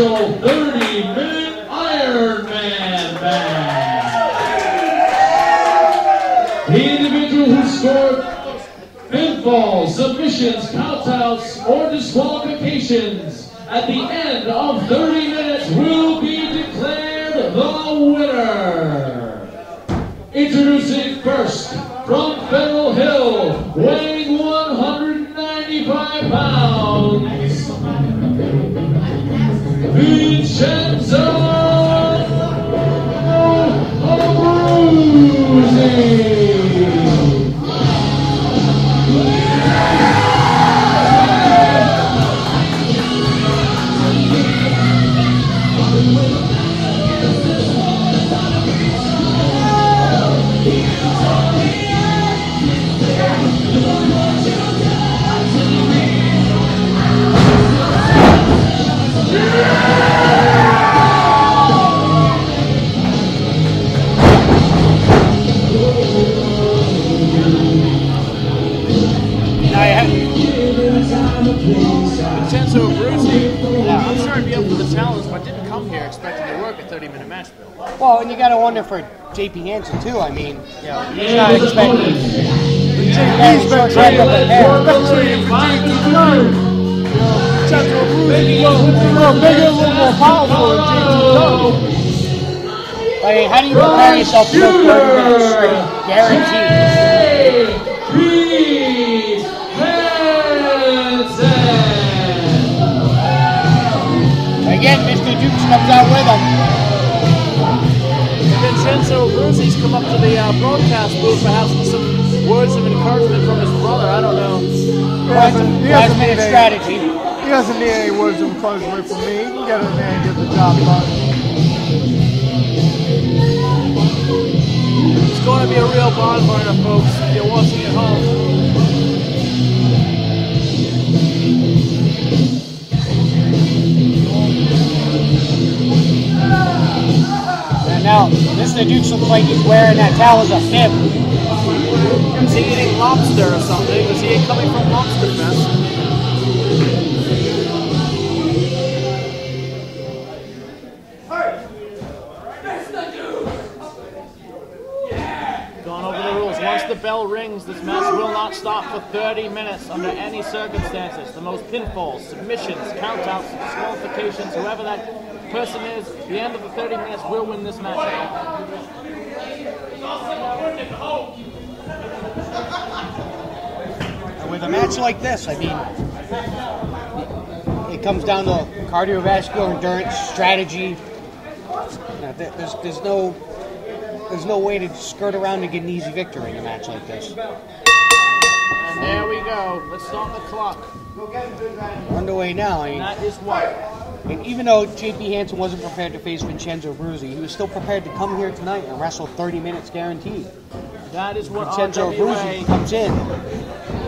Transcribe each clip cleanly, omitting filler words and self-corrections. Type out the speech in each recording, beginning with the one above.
special 30-minute Iron Man match. The individual who scored pinfalls, submissions, countouts, or disqualifications at the end of 30 minutes will be declared the winner. Introducing first, from Federal Hill, weighing 195 pounds, Vincenzo Abruzzi. Vincenzo Abruzzi, I'm sure I'd be up for the challenge, but didn't come here expecting to work a 30-minute match, Bill. Well, and you got to wonder for JP Hansen, too. I mean, you know, he's not expecting JP's been trying to prepare. Especially if Vincenzo Abruzzi is a little bigger, a little more powerful than JP. I mean, how do you prepare yourself for 30 minutes straight? Guaranteed. Again, Mr. Dukes comes out with him. Vincenzo Abruzzi's come up to the broadcast booth, perhaps with some words of encouragement from his brother. I don't know. Last minute strategy. He doesn't need any words of encouragement from me. He can get in there and get the job done. It's going to be a real barn burner, folks, if you're watching at home. Now, Mr. Dukes looks like he's wearing that towel as a fib. Is he eating lobster or something? Is he coming from Lobster Fest? Going over the rules. Once the bell rings, this match will not stop for 30 minutes under any circumstances. The most pinfalls, submissions, countouts, disqualifications, whoever that person is, the end of the 30 minutes will win this match. And with a match like this, I mean, it comes down to cardiovascular endurance, strategy. You know, there's no way to skirt around and get an easy victory in a match like this. And there we go. Let's start the clock. We're underway now. I mean, that is what. And even though JP Hansen wasn't prepared to face Vincenzo Abruzzi, he was still prepared to come here tonight and wrestle 30 minutes guaranteed. That is what Vincenzo Abruzzi comes in,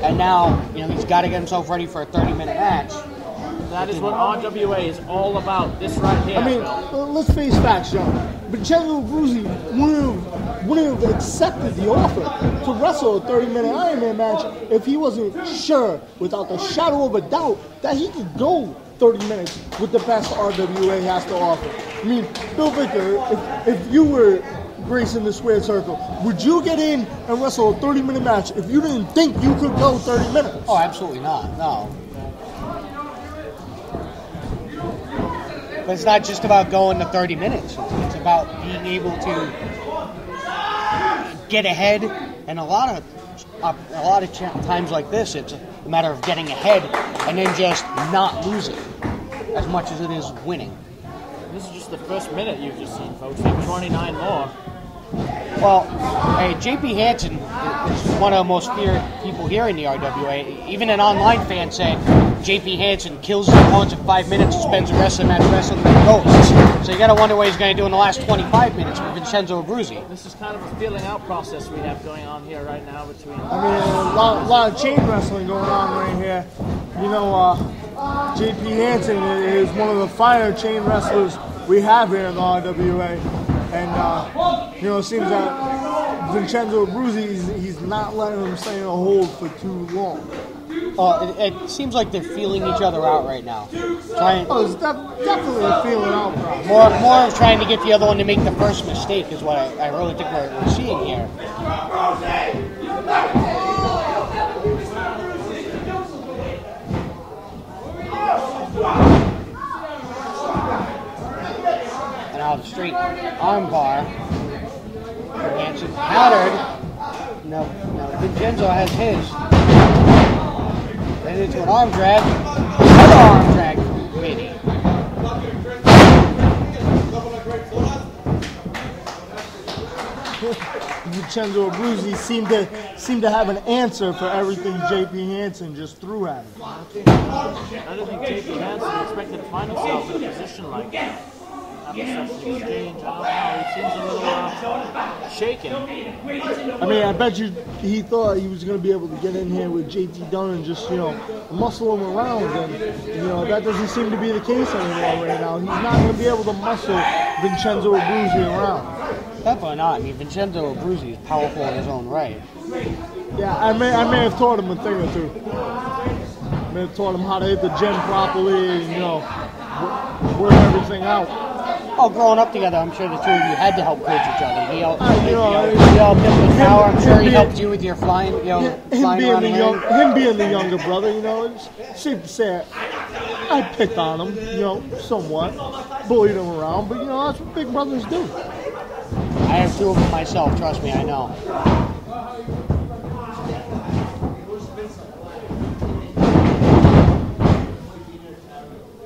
and now he's got to get himself ready for a 30-minute match. That is what RWA is all about. This right here. I mean, let's face facts, John. Vincenzo Abruzzi wouldn't have accepted the offer to wrestle a 30-minute Iron Man match if he wasn't sure, without the shadow of a doubt, that he could go 30 minutes with the best RWA has to offer. I mean, Bill Victor, if you were gracing the squared circle, would you get in and wrestle a 30-minute match if you didn't think you could go 30 minutes? Oh, absolutely not. No. But it's not just about going to 30 minutes. It's about being able to get ahead, and a lot of times like this, it's a matter of getting ahead and then just not losing as much as it is winning. This is just the first minute you've just seen, folks. We have 29 more. Well, hey, JP Hansen is one of the most feared people here in the RWA. Even an online fan said JP Hansen kills his opponents in 5 minutes and spends the rest of the match wrestling with ghosts. So you got to wonder what he's going to do in the last 25 minutes with Vincenzo Abruzzi. This is kind of a feeling out process we have going on here right now between. I mean, a lot of chain wrestling going on right here. You know, JP Hansen is one of the finer chain wrestlers we have here in the RWA. And, it seems that Vincenzo Abruzzi, he's not letting him stay in a hold for too long. It seems like they're feeling each other out right now. It's definitely a feeling out process. More of trying to get the other one to make the first mistake is what I really think we're seeing here. And now the straight arm bar. Hansen countered. No, Vincenzo has his. Then into an arm drag. Another arm drag from Vinny. Vincenzo Abruzzi seemed to have an answer for everything J.P. Hansen just threw at him. I don't think J.P. Hansen expected to find himself in a position like that. After such an exchange, I don't know, he seems a little shaken. I mean, I bet you he thought he was going to be able to get in here with JT Dunn and just, muscle him around. And, that doesn't seem to be the case anymore right now. He's not going to be able to muscle Vincenzo Abruzzi around. Definitely not. I mean, Vincenzo Abruzzi is powerful in his own right. Yeah, I may have taught him a thing or two. I may have taught him how to hit the gym properly and, work everything out. Oh, growing up together, I'm sure the two of you had to help coach each other. He helped him with power. I'm sure he helped you with your flying, flying around him being the younger brother, it's safe to say I picked on him, somewhat, bullied him around, but that's what big brothers do. I have two of them myself. Trust me, I know.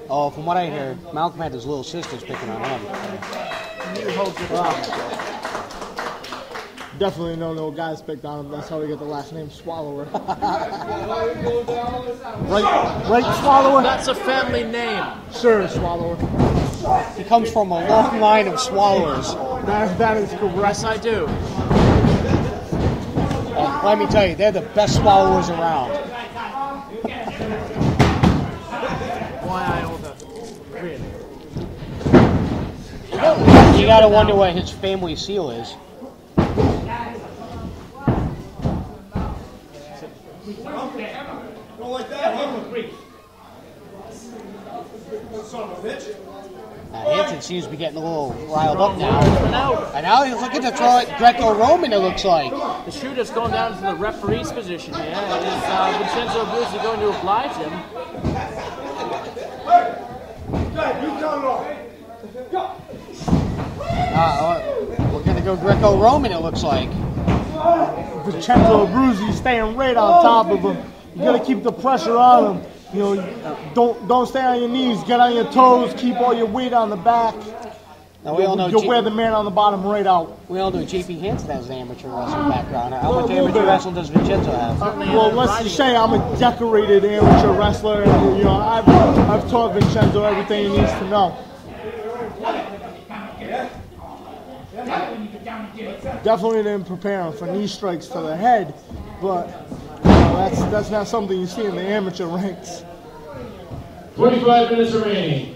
Oh, from what I heard, Malcolm had his little sisters picking on him. Definitely no guys picked on him. That's how we get the last name Swallower. right, Swallower? That's a family name. Sure, Swallower. He comes from a long line of swallowers. That is correct. Yes, I do. Let me tell you, they're the best swallowers around. Why I owe the really. You gotta wonder what his family seal is. Don't like that, huh? Son of a bitch. Hansen seems to be getting a little riled up now. And now he's looking to throw it Greco-Roman, it looks like. The shooter's going down to the referee's position here. Is Vincenzo Abruzzi going to oblige him? We're going to go Greco-Roman, it looks like. Vincenzo Abruzzi staying right on top of him. You got to keep the pressure on him. Don't stay on your knees. Get on your toes. Keep all your weight on the back. Now we all know you'll wear the man on the bottom right out. We all know J.P. Hansen has an amateur wrestling background. How much amateur wrestling does Vincenzo have? Well, let's just say I'm a decorated amateur wrestler, and I've taught Vincenzo everything he needs to know. Definitely didn't prepare him for knee strikes to the head, but that's not something you see in the amateur ranks. 25 minutes remaining.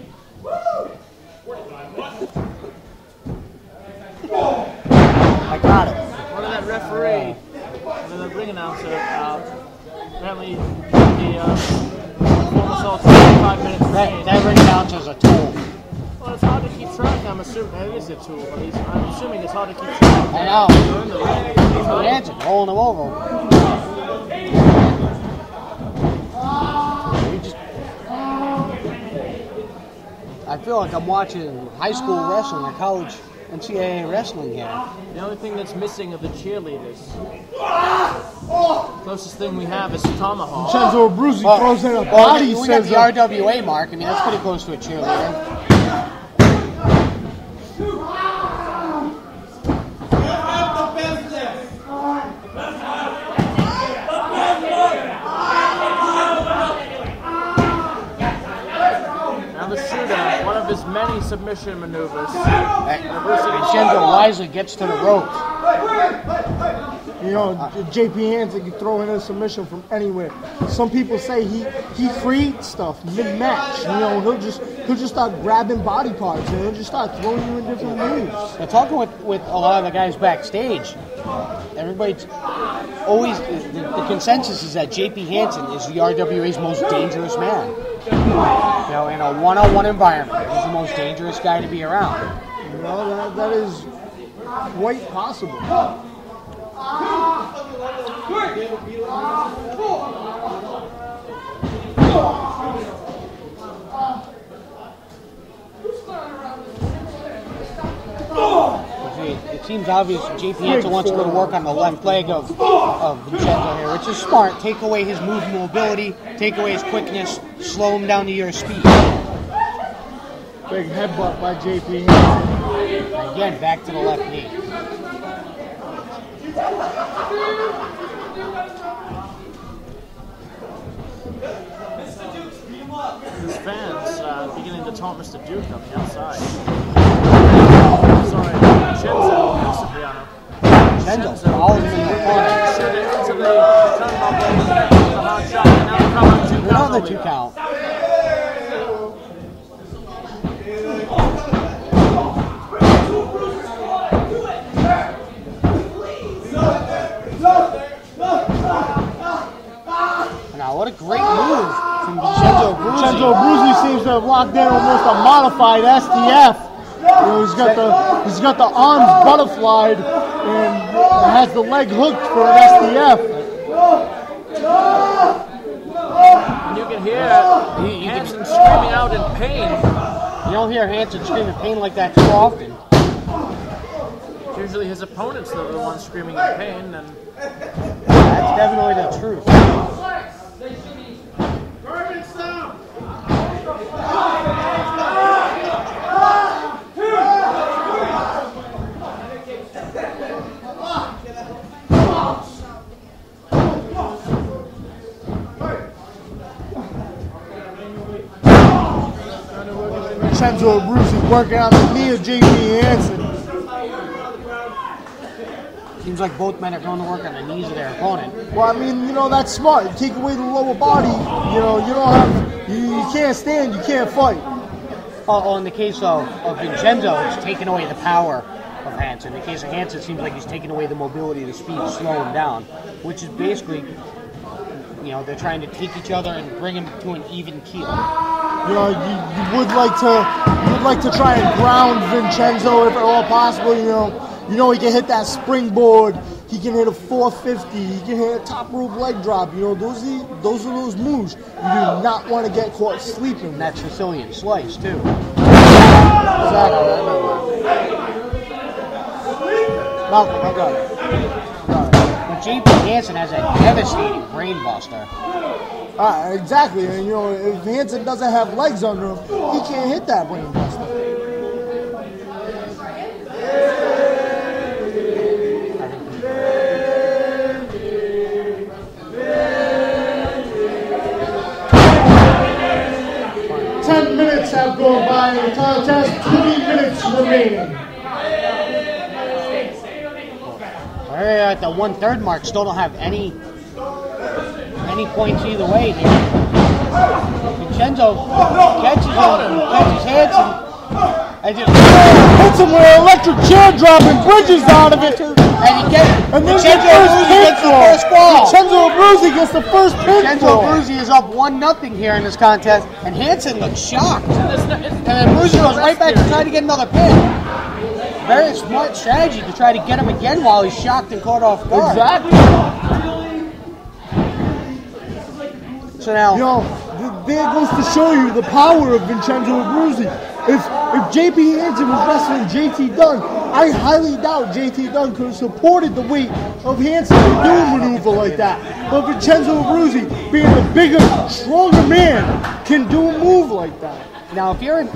I got it. What did that referee, the ring announcer, apparently the former assault 25 minutes remaining. That ring announcer's a tool. Well, it's hard to keep track. I'm assuming it is a tool, but I'm assuming it's hard to keep track. I know. Hansen rolling him over. I feel like I'm watching high school wrestling or college NCAA wrestling here. The only thing that's missing are the cheerleaders. Closest thing we have is tomahawk. Vincenzo Abruzzi throws in a body we got scissor. the RWA mark. I mean, that's pretty close to a cheerleader. His many submission maneuvers. Vincenzo wisely gets to the rope. J.P. Hansen can throw in a submission from anywhere. Some people say he creates stuff mid-match. He'll just start grabbing body parts and he'll just start throwing you in different moves. Now, talking with a lot of the guys backstage, everybody's always, the consensus is that JP Hansen is the RWA's most dangerous man. You know, in a one-on-one environment, he's the most dangerous guy to be around. Well, that is quite possible. It seems obvious JP Hansen wants to go to work on the left leg of Vincenzo here, which is smart. Take away his movement mobility, take away his quickness, slow him down to your speed. Big headbutt by JP Hansen. And again, back to the left knee. His fans beginning to taunt Mr. Duke on the outside. Sorry, Vincenzo Cipriano. Vincenzo, always in the corner. Shoot it into the turnbuckle with the hard shot, and now the cover 2 count. Another 2 count. Now, what a great move from Vincenzo Abruzzi. Vincenzo Abruzzi seems to have locked in almost a modified STF. You know, he's got the arms butterflied and has the leg hooked for an STF. And you can hear Hansen screaming out in pain. You don't hear Hansen scream in pain like that too often. Usually his opponents are the ones screaming in pain, and that's definitely the truth. 2. Vincenzo Abruzzi working on the knee of JP Hansen. Seems like both men are going to work on the knees of their opponent. Well, I mean, you know, that's smart. You take away the lower body, you know, you don't have, you can't stand, you can't fight. Oh, in the case of Vincenzo, it's taking away the power of Hansen. In the case of Hansen, it seems like he's taking away the mobility, the speed, slow him down, which is basically, you know, they're trying to take each other and bring him to an even keel. You know, you would like to try and ground Vincenzo if at all possible. You know, he can hit that springboard. He can hit a 450. He can hit a top rope leg drop. You know, those are those moves you do not want to get caught sleeping. And that Sicilian slice too. Exactly. Malcolm, I got it. But JP Hansen has a devastating brainbuster. Exactly. And you know, if Hansen doesn't have legs under him, he can't hit that brainbuster. Have gone by in the contest, 20 minutes remaining. We're at the 1/3 mark, still don't have any points either way here. Vincenzo catches Hansen and just hits him with an electric chair drop and bridges out of it. And Vincenzo Abruzzi gets the first pinfall. Vincenzo Abruzzi is up 1-0 here in this contest, and Hansen looks shocked. And then Abruzzi goes right back to try to get another pin. Very smart strategy to try to get him again while he's shocked and caught off guard. Exactly. So now, you know, there goes to show you the power of Vincenzo Abruzzi. If JP Hansen was wrestling JT Dunn, I highly doubt JT Dunn could have supported the weight of Hansen to do a maneuver like that. But Vincenzo Abruzzi, being a bigger, stronger man, can do a move like that. Now, if you're in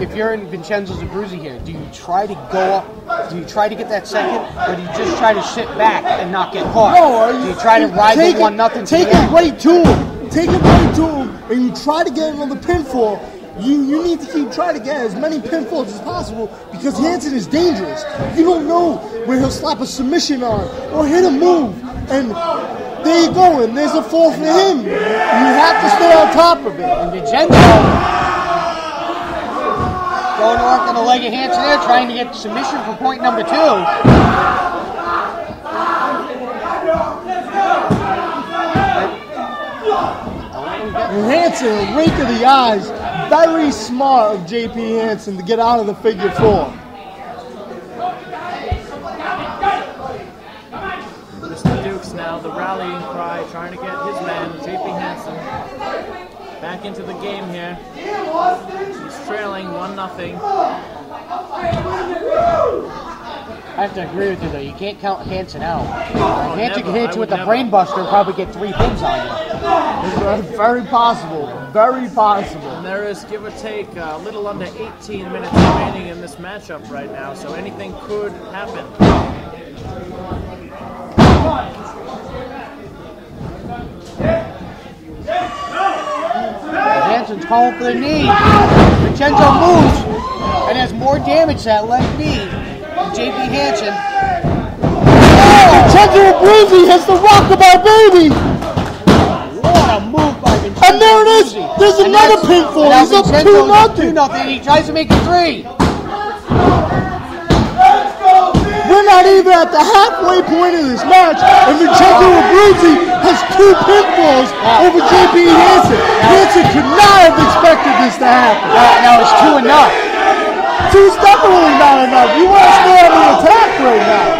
Vincenzo Abruzzi here, do you try to go up? Do you try to get that second, or do you just try to sit back and not get caught? No, do you try to ride the 1-0? Take it right to him. Take it right to him, and you try to get another pinfall. You need to keep trying to get as many pinfalls as possible because Hansen is dangerous. You don't know where he'll slap a submission on or hit a move. And there you go, and there's a fall for him. You have to stay on top of it. And Vincenzo going to work on the leg of Hansen there, trying to get submission for point number 2. And Hansen, a rake of the eyes. Very smart of J.P. Hansen to get out of the figure 4. Mr. Dukes now, the rallying cry, trying to get his man, J.P. Hansen, back into the game here. He's trailing 1-0. I have to agree with you, though. You can't count Hansen out. Hansen can hit you with the brain buster and probably get 3 pins on you. It's very possible. Very possible. And there is, give or take, a little under 18 minutes remaining in this matchup right now, so anything could happen. Hansen's calling for the knee. Vincenzo moves and has more damage to that left knee. J.P. Hansen. Vincenzo Abruzzi has the rockabye baby! What a move by Vincenzo. And there it is! There's another pinfall! He's up 2-0! He tries to make it 3. We're not even at the halfway point of this match, and Vincenzo Abruzzi has 2 pinfalls over J.P. Hansen. Hansen could not have expected this to happen. Now it's 2 enough. 2's definitely not enough. You want to stay on the attack right now.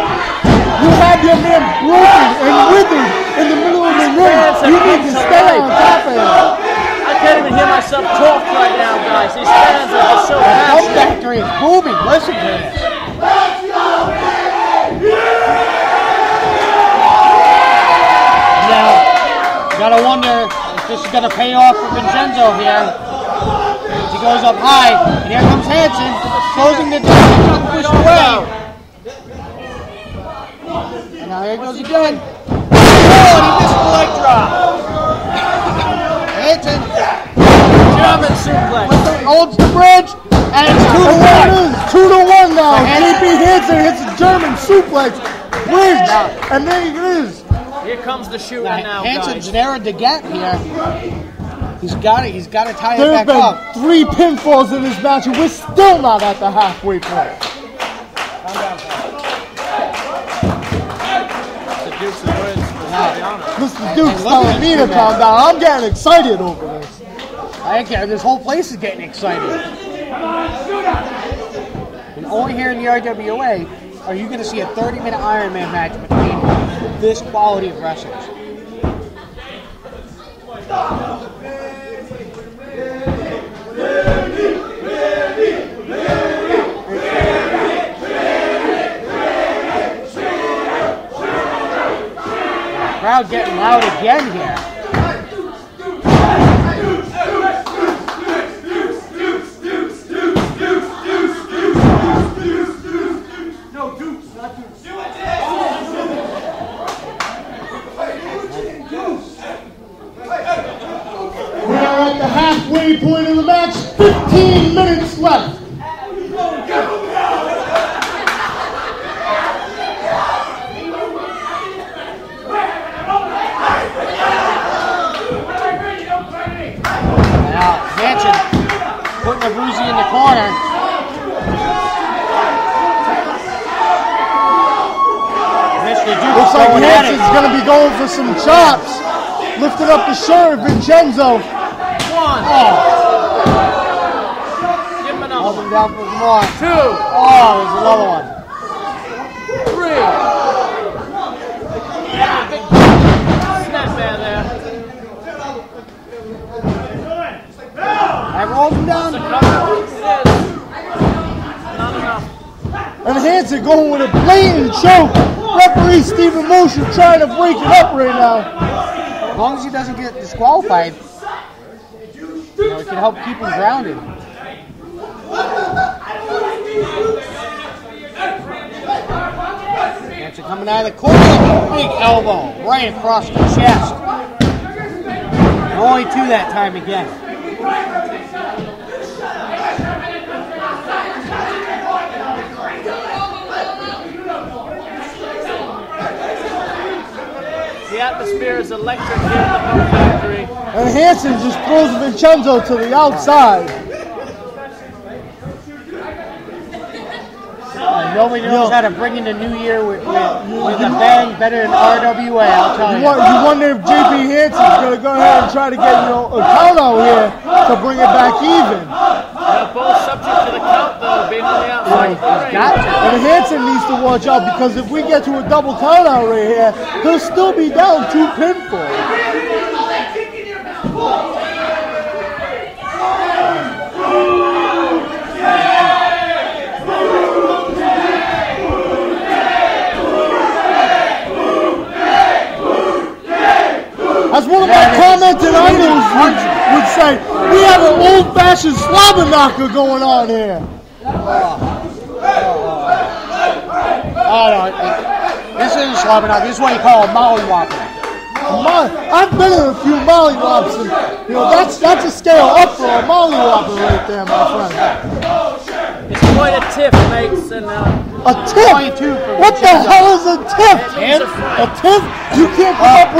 You have your man broken and withered in the middle of the ring. You need to stay on top of him. I can't even hear myself talk right now, guys. These fans are just so The Pump passionate. Factory is booming. Listen to this. Now, you gotta wonder if this is gonna pay off for Vincenzo here. He goes up high, and here comes Hansen, closing the distance, pushed away. And now here it goes again. Oh, and he missed the leg drop. Hansen German suplex. holds the bridge, and it's 2-1. 2-1 now. J.P. Hansen hits a German suplex, bridge, and there it is. Here comes the shooting now, Hansen's guys. narrowed the gap here. He's got to tie it There back have been up. 3 pinfalls in this match, and we're still not at the halfway point. The Dukes of Words, Mr. Duke's telling me to calm down. I'm getting excited over this. I don't care. This whole place is getting excited. And only here in the RWA are you going to see a 30-minute Iron Man match between this quality of wrestlers. Crowd getting loud again here. We are at the halfway point of the match. 15 minutes left. Now, Hansen putting Abruzzi in the corner. Mr. Duke Looks like going at Hansen's it. going to be going for some chops. Lifting up the shirt, Vincenzo. Give him another Holding one. down for more. 2, Oh, there's another one. 3. Big snap there. I rolled him down. It is. Not enough. And Hansen going with a blatant choke. Referee Stephen Motion trying to break it up right now. As long as he doesn't get disqualified, it can help keep him grounded. Hansen coming out of the corner, big elbow right across the chest. And only 2 that time again. The atmosphere is electric here at the Pump Factory. And Hansen just throws Vincenzo to the outside. And Nobody knows how to bring in the new year with a bang better than RWA, I'll tell you. You wonder if JP Hansen's going to go ahead and try to get a count out here to bring it back even. They're both subject to the count, though, being on the outside. And Hansen needs to watch out because if we get to a double count out right here, he'll still be down 2 pinfalls. As one of my commenting idols would say, we have an old-fashioned slobber knocker going on here. This isn't a slobber knocker. This is what you call a mollywopper. I've been in a few mollywops, and that's a scale up for a mollywopper right there, my friend. It's quite a tiff, mates, and a tiff? What the hell is a tiff? A tiff? You can't come up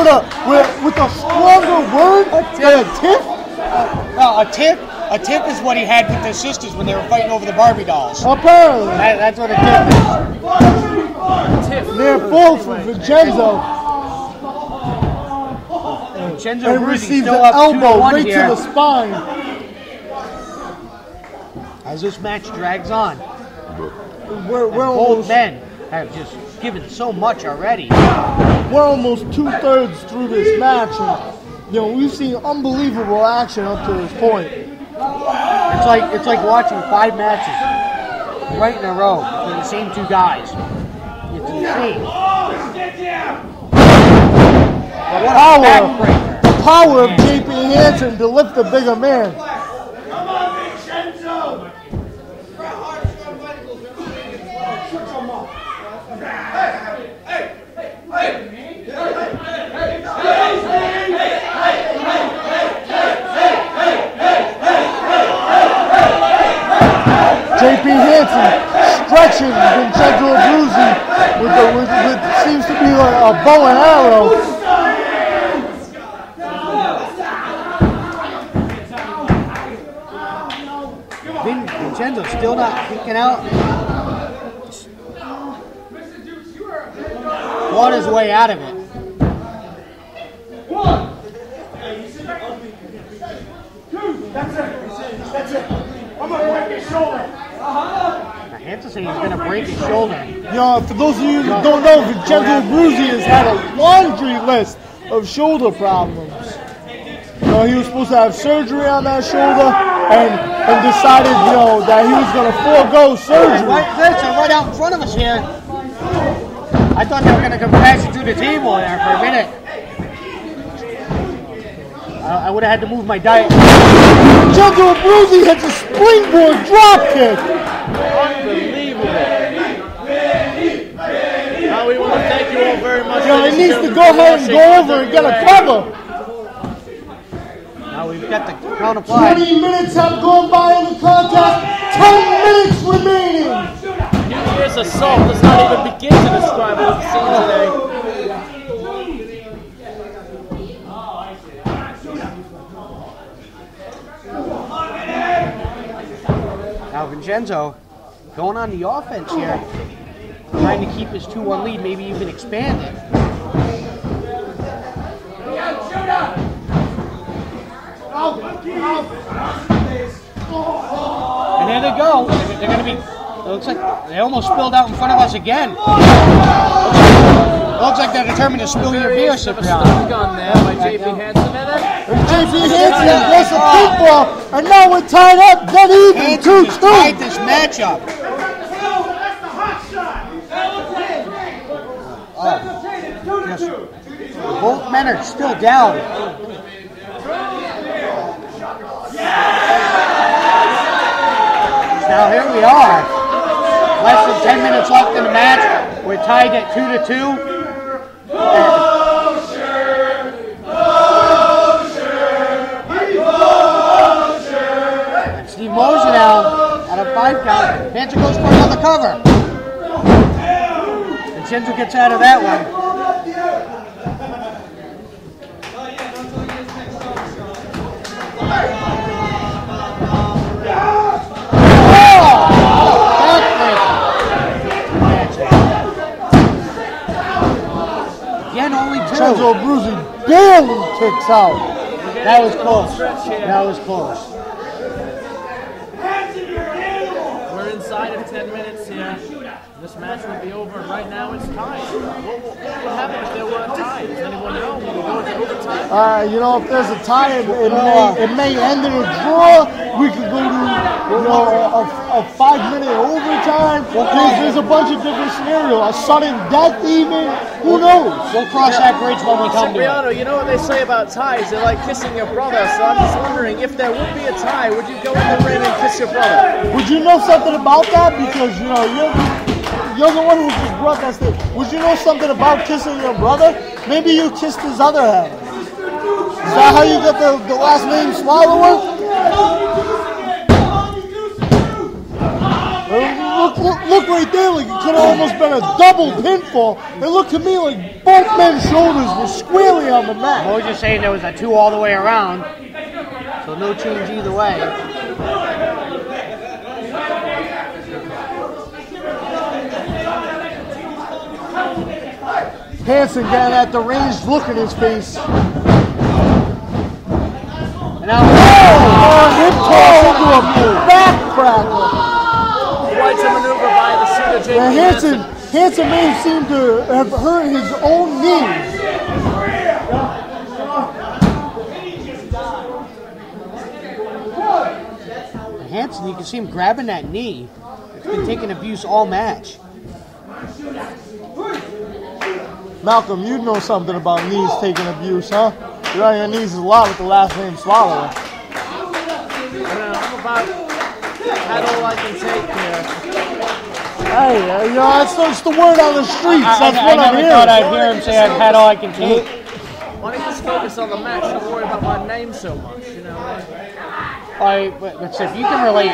with a stronger word than a tiff? No, a tiff is what he had with his sisters when they were fighting over the Barbie dolls. Apparently. That's what a tiff is. Near full for Vincenzo. Vincenzo and Abruzzi receives an still up elbow 2-1 right here. to the spine. As this match drags on, we're both almost, men have just given so much already. We're almost 2/3 through this match, and we've seen unbelievable action up to this point. It's like watching 5 matches right in a row for the same 2 guys. It's insane. The power of JP Hansen to lift the bigger man. Come on, Vincenzo! JP Hansen stretching Vincenzo Abruzzi with seems to be like a bow and arrow. Vincenzo's still not kicking out. Fought his way out of it. That's it. I'm gonna break his shoulder. Hansen saying he's gonna break his shoulder. For those of you who don't know, Vincenzo Abruzzi has had a laundry list of shoulder problems. He was supposed to have surgery on that shoulder and decided, that he was going to forego surgery. Right out in front of us here. I thought they were going to come crashing through the table there for a minute. I would have had to move my diet. Vincenzo Abruzzi hits a springboard drop kick. unbelievable. Now we want to thank you all very much. He needs to go ahead and go over and get a cover. Now we've got the count applied. 20 minutes have gone by in the contest. 10 minutes remaining. New Year's assault does not even begin to describe what we've seen today. Now Vincenzo going on the offense here, trying to keep his 2-1 lead, maybe even expand it. And there they go. They're going to be, it looks like they almost spilled out in front of us again. It looks like they're determined to spill your beer, Cipriano. Gun there by JP Hansen. JP Hansen gets a kickball, and now we're tied up, dead even, 2-2. Tied this matchup. Yes. Both men are still down. Now here we are. Less than 10 minutes left in the match. We're tied at 2-2. And Steve Moser now at a 5 count. Hansen goes for another cover. Vincenzo gets out of that one. sticks out. That was close. That was close. We're inside of 10 minutes here. This match will be over, and right now it's tied. What would happen if there were a tie? Does anyone know? Will we go into overtime? You know, if there's a tie, it may end in a draw. We could go to a 5-minute overtime. There's a bunch of different scenarios. A sudden death, even. Who knows? We'll cross that bridge when we come to it. Cipriano, you know what they say about ties? They're like kissing your brother. So I'm just wondering, if there would be a tie, would you go in the ring and kiss your brother? Would you know something about that? Because, you know, you're the one who just brought that thing. Would you know something about kissing your brother? Maybe you kissed his other hand. Is that how you get the last name Swallower? Look right there, like it could have almost been a double pinfall. It looked to me like both men's shoulders were squarely on the mat. I was just saying there was a 2 all the way around, so no change either way. Hansen getting at the range, look in his face. And now, Hip toss into a backcracker. Quite a maneuver by the Cedar J.P. And Hansen may seem to have hurt his own knee. Hansen, you can see him grabbing that knee. It's been taking abuse all match. Malcolm, you know something about knees taking abuse, huh? You're on your knees a lot with the last name Swallower. I'm about had all I can take here. Hey, you know, that's the word on the streets. That's what I'm hearing. I never thought I'd hear him say I've had all I can take. Why don't you just focus on the match? Don't worry about my name so much, you know. But if you can relate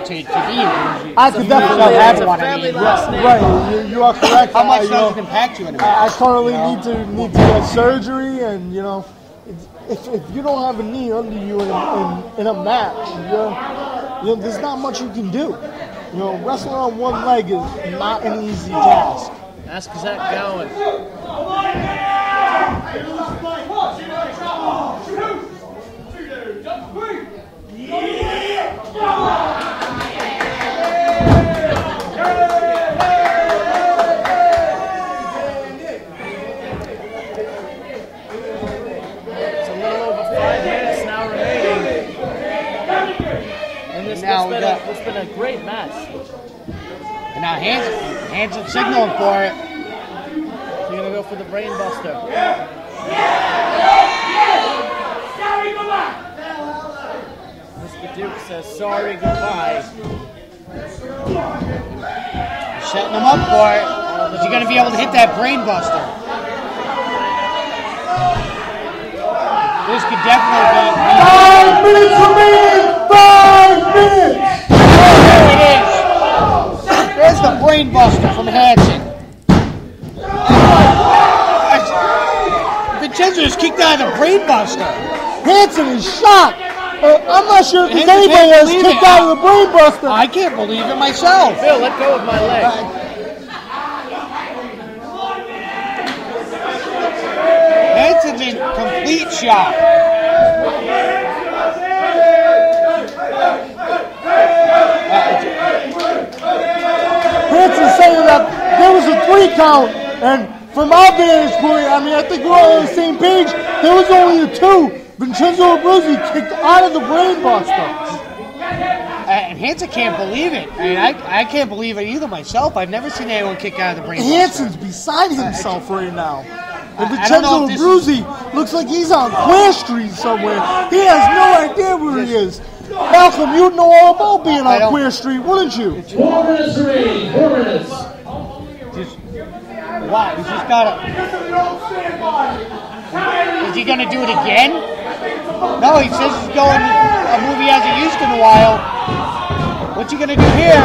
to the injury. I could definitely have one. I mean, right, you are correct. How much does it impact you in a match? I currently need to get surgery, and you know, if you don't have a knee under you in a match, you know, there's not much you can do. You know, wrestling on one leg is not an easy task. That's Kazak going. It's a little over 5 minutes now remaining. And it's been a great match. And now Hansen signaling for it. So you're going to go for the brain buster. Mr. Duke says sorry, goodbye. Setting him up for it. Is he going to be able to hit that brain buster? This could definitely be... 5 minutes remaining! 5 minutes! There it is. There's the brain buster from Hansen. Vincenzo just kicked out of the brain buster. Hansen is shocked. I'm not sure if anybody has kicked out of the brain buster. I can't believe it myself. Phil, let go of my leg. Hansen's in complete shock. Hansen saying that there was a 3 count, and from our vantage point, I mean, I think we're all on the same page. There was only a 2. Vincenzo Abruzzi kicked out of the brain buster. And Hansen can't believe it. I mean, I can't believe it either myself. I've never seen anyone kick out of the brain buster. Hansen's beside himself right now. And Vincenzo Abruzzi looks like he's on Queer Street somewhere. He has no idea where he is. Malcolm, you'd know all about being on Queer Street, wouldn't you? 4 minutes remaining. 4 minutes. Wow, he's just got to... Is he going to do it again? No, he says he's going a move he hasn't used in a while. What's he going to do here?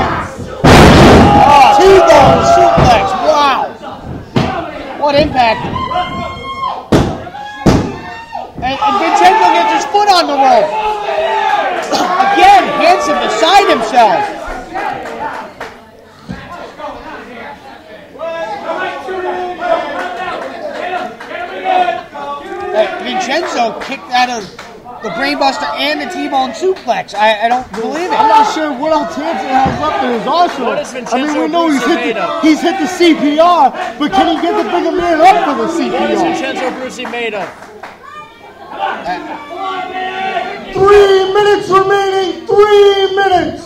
Oh, T-bone suplex. Wow. What impact. And Vincenzo gets his foot on the rope. Again, Hansen beside himself. Vincenzo kicked out of the brainbuster and the T-bone suplex. I don't believe it. I'm not sure what else Hansen has left in his arsenal. What is Vincenzo we know Abruzzi he's hit the CPR, but can he get the bigger man up for the CPR? What is Vincenzo Abruzzi made of? 3 minutes remaining. 3 minutes.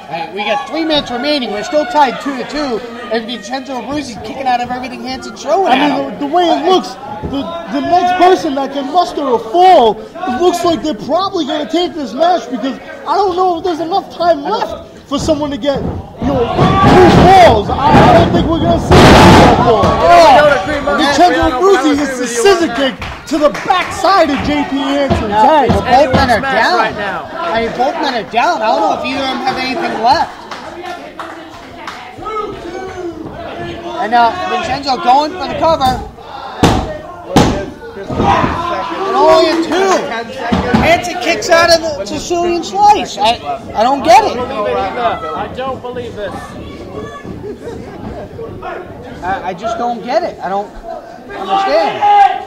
Hey, we got 3 minutes remaining. We're still tied 2-2, and Vincenzo Abruzzi's kicking out of everything Hansen's throwing at him. The way it looks, the next person that can muster a fall, it looks like they're probably going to take this match because I don't know if there's enough time left for someone to get, 2 falls. I don't think we're going to see that fall. Vincenzo Abruzzi hits the scissor kick to the backside of JP Hansen's head. Well, both men are down. Right now. I mean, both men are down. I don't know if either of them have anything left. And now Vincenzo going for the cover. And only a 2. Hansen kicks out of the Sicilian slice. I don't get it. I don't believe this. I just don't get it. I don't understand.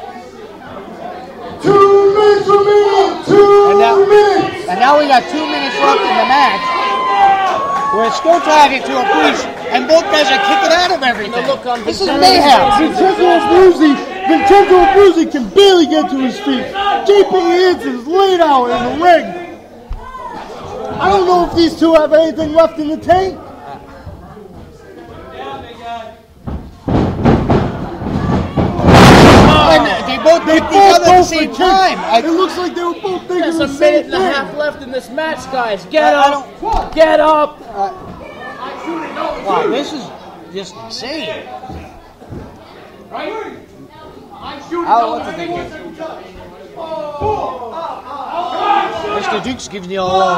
2 minutes remaining. 2 minutes. And now we got 2 minutes left in the match. We're still tied it to a breach, and both guys are kicking out of everything. This is mayhem. Vincenzo Abruzzi can barely get to his feet. JP Hansen's laid out in the ring. I don't know if these two have anything left in the tank. They both hit each other at the same time. It looks like they were both thinking There's the a same minute and a thing. half left in this match, guys. Get up! Get up! Wow, this is just insane. What's the thing here? Mr. Duke's giving you a little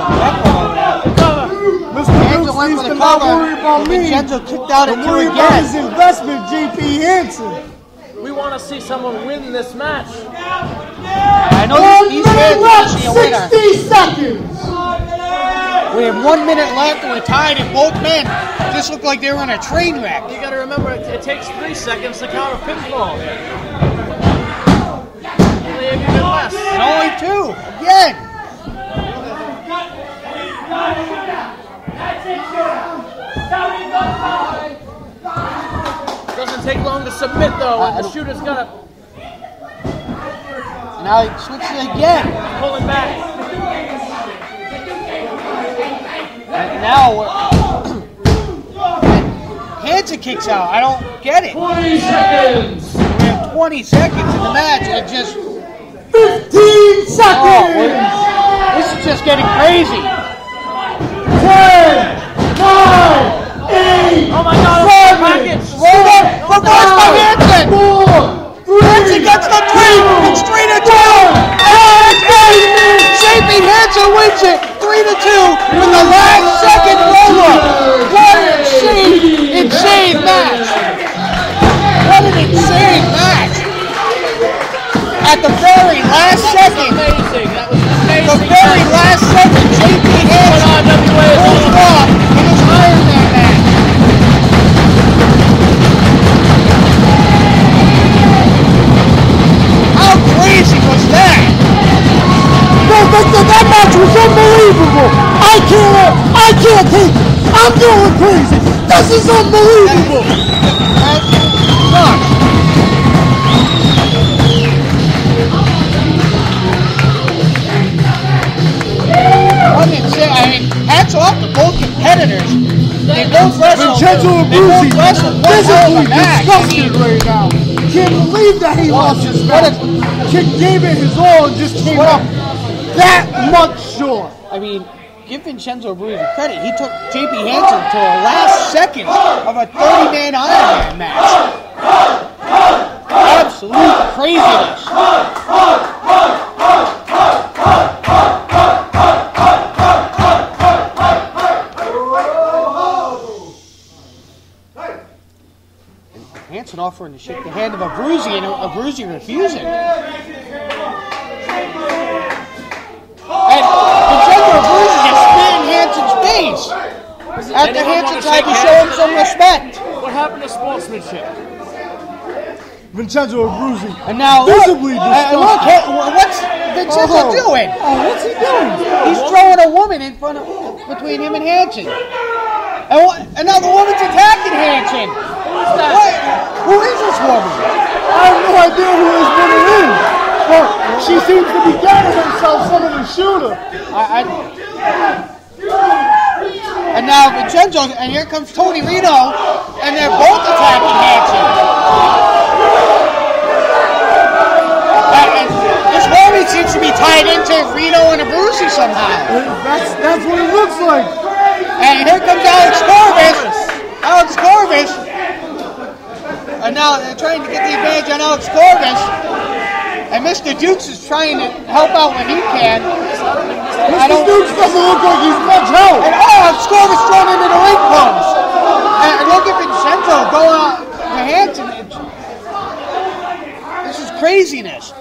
Hansen went for the cover. Vincenzo kicked out at 2 again. His investment, JP Hansen. We want to see someone win this match. I know these fans want to see a winner. 60 seconds. We have 1 minute left and we're tied, and both men just look like they were on a train wreck. You got to remember, it takes 3 seconds to count a pinfall. Maybe even less. And only 2 again. Doesn't take long to submit though. The shooter's got to now he switches again. pull him back. And now Hansen kicks out. I don't get it. 20 seconds. We have 20 seconds in the match, and just 15 seconds. this is just getting crazy. 10, 9, 8, Oh my God! 7, Reverse by Hansen. 4, 3, Hansen gets the 3. It's 3-2. JP Hansen wins it 3-2 with the last second roll-up. What an insane match! What an insane match! At the very last second, Amazing. That was amazing. the very last second, JP Hansen pulls off in his Iron Man match. How crazy was that? That match was unbelievable. I can't take it. I'm going crazy. This is unbelievable. That's nuts. What insane. I mean, hats off to both competitors. They both wrestled. Vincenzo Abruzzi physically match. disgusted right now. Can't believe that he lost his match. Kid gave it his all and just came up that much short. I mean, give Vincenzo Abruzzi credit. He took JP Hansen to the last second of a 30-man Iron Man match. Absolute craziness. Hansen offering to shake the hand of Abruzzi, and Abruzzi refusing. And Vincenzo Abruzzi just spit in Hansen's face. After Hansen tried to show him some respect. What happened to sportsmanship? Vincenzo Abruzzi. And now visibly look, disgusted. what's Vincenzo doing? Oh, what's he doing? He's throwing a woman in front of between him and Hansen. And now the woman's attacking Hansen. Who is this woman? I have no idea who this woman is, but she seems to be getting herself some of the shooter. And now Vincenzo, and here comes Tony Reno, and they're both attacking Hansen. And this woman seems to be tied into Reno and Abruzzi somehow. That's what it looks like. And here comes Alex Corvus. And now they're trying to get the advantage on Alex Corvus. And Mr. Dukes is trying to help out when he can. Mr. Dukes doesn't look like he's much help. And Alex Corvus thrown into the ring post. And look at Vincenzo going out to Hansen. This is craziness.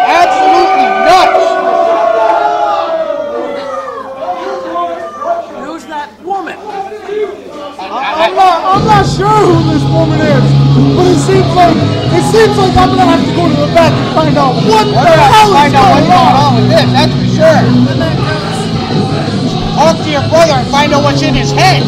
Absolutely nuts. Who's that woman? I'm not sure who this woman is, but it seems like I'm gonna have to go to the back and find out what the hell is going on with this. That's for sure. Talk to your brother and find out what's in his head.